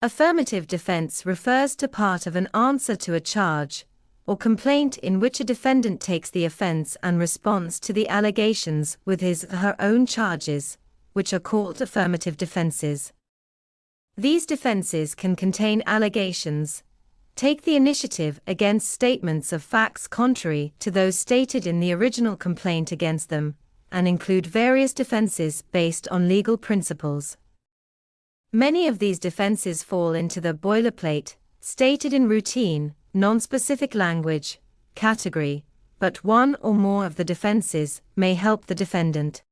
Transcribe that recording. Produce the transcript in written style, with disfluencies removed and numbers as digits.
Affirmative defense refers to part of an answer to a charge or complaint in which a defendant takes the offense and responds to the allegations with his or her own charges, which are called affirmative defenses. These defenses can contain allegations, take the initiative against statements of facts contrary to those stated in the original complaint against them, and include various defenses based on legal principles. Many of these defenses fall into the boilerplate, stated in routine, non-specific language category, but one or more of the defenses may help the defendant.